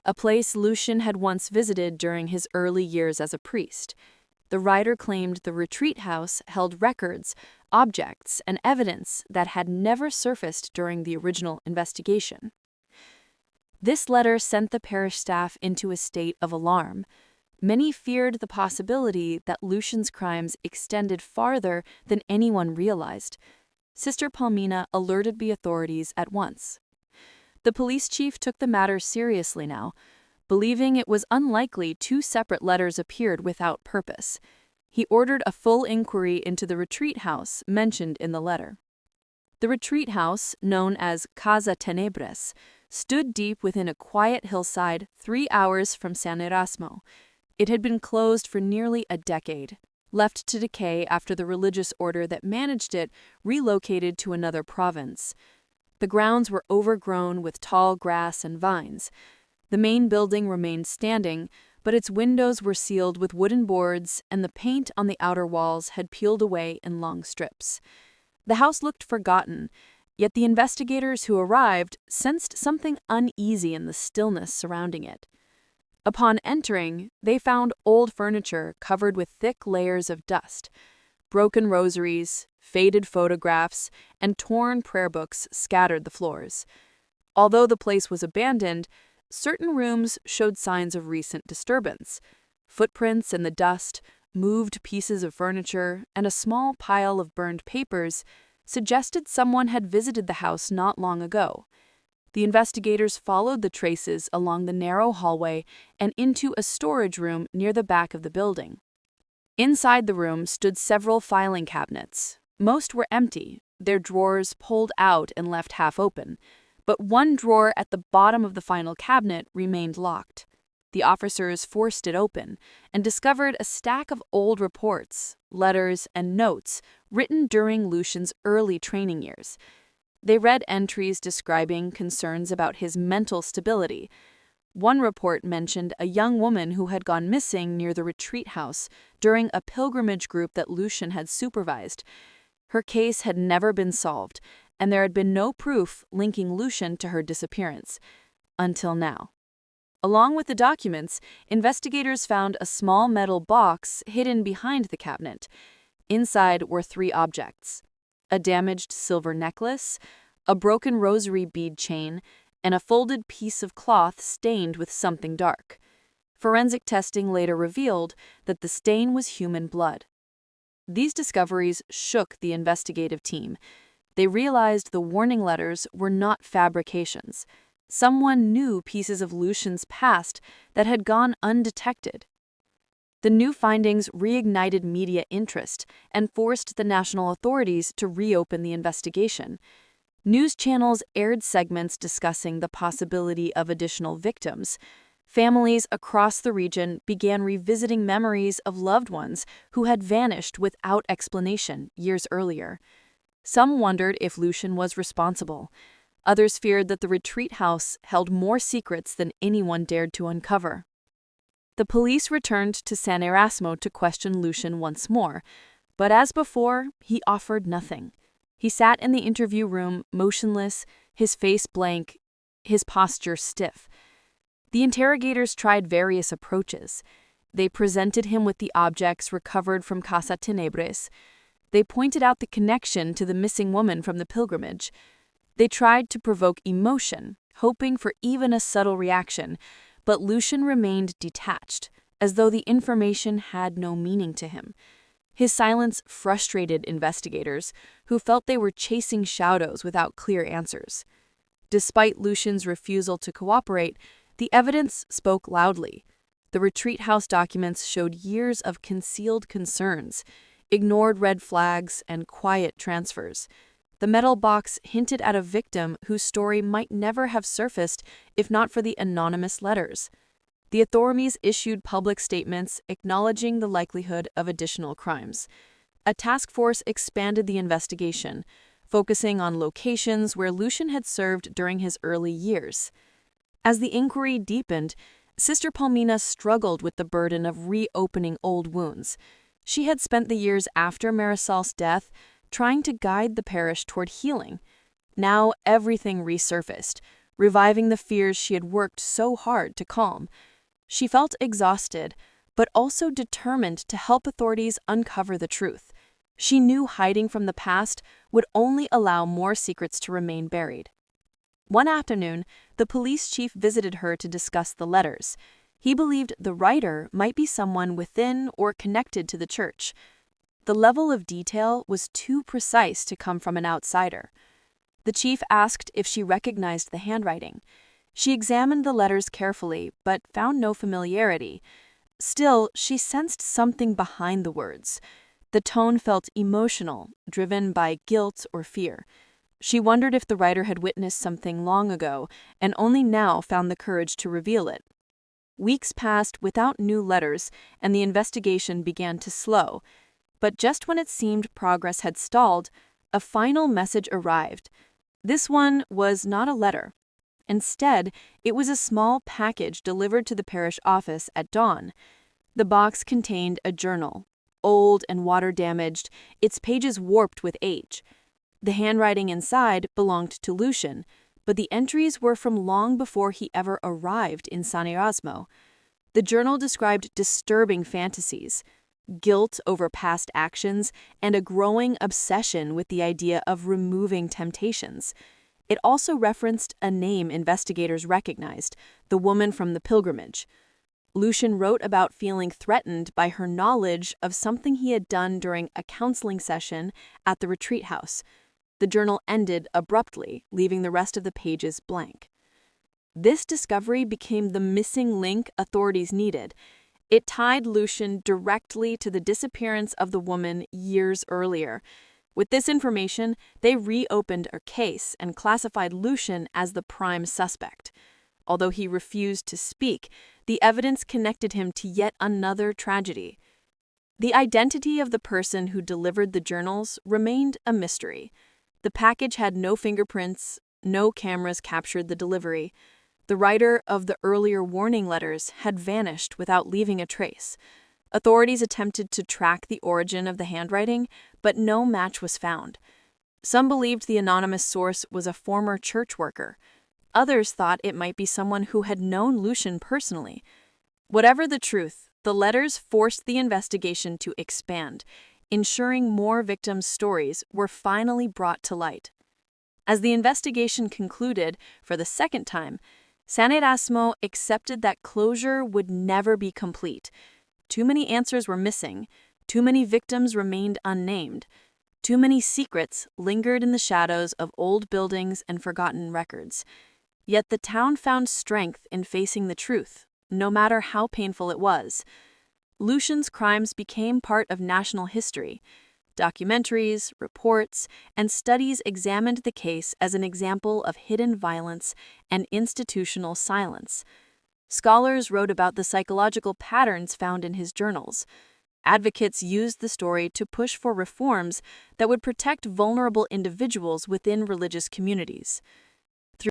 a place Lucian had once visited during his early years as a priest. The writer claimed the retreat house held records, objects, and evidence that had never surfaced during the original investigation. This letter sent the parish staff into a state of alarm. Many feared the possibility that Lucian's crimes extended farther than anyone realized. Sister Palmina alerted the authorities at once. The police chief took the matter seriously now, believing it was unlikely two separate letters appeared without purpose. He ordered a full inquiry into the retreat house mentioned in the letter. The retreat house, known as Casa Tenebres, stood deep within a quiet hillside 3 hours from San Erasmo. It had been closed for nearly a decade, left to decay after the religious order that managed it relocated to another province. The grounds were overgrown with tall grass and vines. The main building remained standing, but its windows were sealed with wooden boards and the paint on the outer walls had peeled away in long strips. The house looked forgotten, yet the investigators who arrived sensed something uneasy in the stillness surrounding it. Upon entering, they found old furniture covered with thick layers of dust. Broken rosaries, faded photographs, and torn prayer books scattered the floors. Although the place was abandoned, certain rooms showed signs of recent disturbance. Footprints in the dust, moved pieces of furniture, and a small pile of burned papers suggested someone had visited the house not long ago. The investigators followed the traces along the narrow hallway and into a storage room near the back of the building. Inside the room stood several filing cabinets. Most were empty, their drawers pulled out and left half open, but one drawer at the bottom of the final cabinet remained locked. The officers forced it open and discovered a stack of old reports, letters, and notes written during Lucian's early training years. They read entries describing concerns about his mental stability. One report mentioned a young woman who had gone missing near the retreat house during a pilgrimage group that Lucian had supervised. Her case had never been solved, and there had been no proof linking Lucian to her disappearance. Until now. Along with the documents, investigators found a small metal box hidden behind the cabinet. Inside were 3 objects: a damaged silver necklace, a broken rosary bead chain, and a folded piece of cloth stained with something dark. Forensic testing later revealed that the stain was human blood. These discoveries shook the investigative team. They realized the warning letters were not fabrications. Someone knew pieces of Lucian's past that had gone undetected. The new findings reignited media interest and forced the national authorities to reopen the investigation. News channels aired segments discussing the possibility of additional victims. Families across the region began revisiting memories of loved ones who had vanished without explanation years earlier. Some wondered if Lucian was responsible. Others feared that the retreat house held more secrets than anyone dared to uncover. The police returned to San Erasmo to question Lucian once more, but as before, he offered nothing. He sat in the interview room, motionless, his face blank, his posture stiff. The interrogators tried various approaches. They presented him with the objects recovered from Casa Tenebres. They pointed out the connection to the missing woman from the pilgrimage. They tried to provoke emotion, hoping for even a subtle reaction, but Lucian remained detached, as though the information had no meaning to him. His silence frustrated investigators, who felt they were chasing shadows without clear answers. Despite Lucian's refusal to cooperate, the evidence spoke loudly. The retreat house documents showed years of concealed concerns, ignored red flags, and quiet transfers. The metal box hinted at a victim whose story might never have surfaced if not for the anonymous letters. The authorities issued public statements acknowledging the likelihood of additional crimes. A task force expanded the investigation, focusing on locations where Lucian had served during his early years. As the inquiry deepened, Sister Palmina struggled with the burden of reopening old wounds. She had spent the years after Maricel's death trying to guide the parish toward healing. Now everything resurfaced, reviving the fears she had worked so hard to calm. She felt exhausted, but also determined to help authorities uncover the truth. She knew hiding from the past would only allow more secrets to remain buried. One afternoon, the police chief visited her to discuss the letters. He believed the writer might be someone within or connected to the church. The level of detail was too precise to come from an outsider. The chief asked if she recognized the handwriting. She examined the letters carefully, but found no familiarity. Still, she sensed something behind the words. The tone felt emotional, driven by guilt or fear. She wondered if the writer had witnessed something long ago and only now found the courage to reveal it. Weeks passed without new letters, and the investigation began to slow. But just when it seemed progress had stalled, a final message arrived. This one was not a letter. Instead, it was a small package delivered to the parish office at dawn. The box contained a journal, old and water-damaged, its pages warped with age. The handwriting inside belonged to Lucian, but the entries were from long before he ever arrived in San Erasmo. The journal described disturbing fantasies, guilt over past actions, and a growing obsession with the idea of removing temptations. It also referenced a name investigators recognized, the woman from the pilgrimage. Lucian wrote about feeling threatened by her knowledge of something he had done during a counseling session at the retreat house. The journal ended abruptly, leaving the rest of the pages blank. This discovery became the missing link authorities needed. It tied Lucian directly to the disappearance of the woman years earlier. With this information, they reopened a case and classified Lucian as the prime suspect. Although he refused to speak, the evidence connected him to yet another tragedy. The identity of the person who delivered the journals remained a mystery. The package had no fingerprints, no cameras captured the delivery. The writer of the earlier warning letters had vanished without leaving a trace. Authorities attempted to track the origin of the handwriting, but no match was found. Some believed the anonymous source was a former church worker. Others thought it might be someone who had known Lucian personally. Whatever the truth, the letters forced the investigation to expand, ensuring more victims' stories were finally brought to light. As the investigation concluded for the second time, San Erasmo accepted that closure would never be complete. Too many answers were missing, too many victims remained unnamed, too many secrets lingered in the shadows of old buildings and forgotten records. Yet the town found strength in facing the truth, no matter how painful it was. Lucian's crimes became part of national history. Documentaries, reports, and studies examined the case as an example of hidden violence and institutional silence. Scholars wrote about the psychological patterns found in his journals. Advocates used the story to push for reforms that would protect vulnerable individuals within religious communities.